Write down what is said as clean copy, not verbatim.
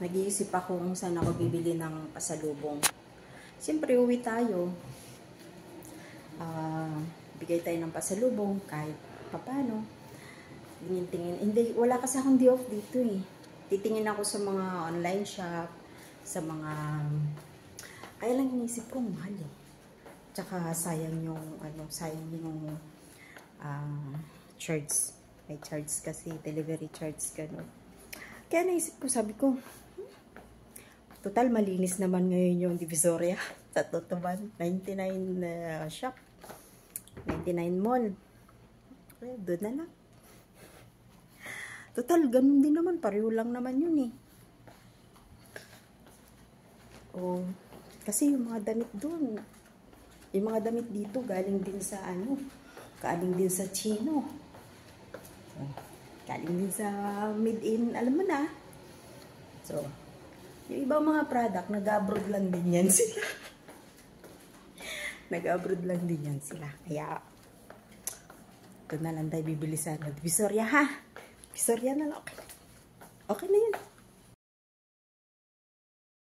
Nag-iisip ako kung saan ako bibili ng pasalubong. Siyempre, uwi tayo. Bigay tayo ng pasalubong kahit papano. Tingin-tingin. Hindi, wala kasi akong day off dito eh. Titingin ako sa mga online shop, sa mga... Kaya lang inisip ko, mahal eh. Tsaka sayang yung, charge. May charge kasi, delivery charge gano'n. Kaya naisip ko, sabi ko, total malinis naman ngayon yung Divisoria. Sa Tutuban, 99 shop. 99 mall. Okay, doon na lang. Total, ganun din naman. Pareho lang naman yun eh. Oh, kasi yung mga damit doon, yung mga damit dito, galing din sa galing din sa Chino. Galing din sa made in, alam mo na. So, yung ibang mga product, nag-abroad lang din yan sila. Nag-abroad lang din yan sila. Kaya, ito na lang tayo bibili sa Divisoria, ha? Divisoria na lang. Okay na yun.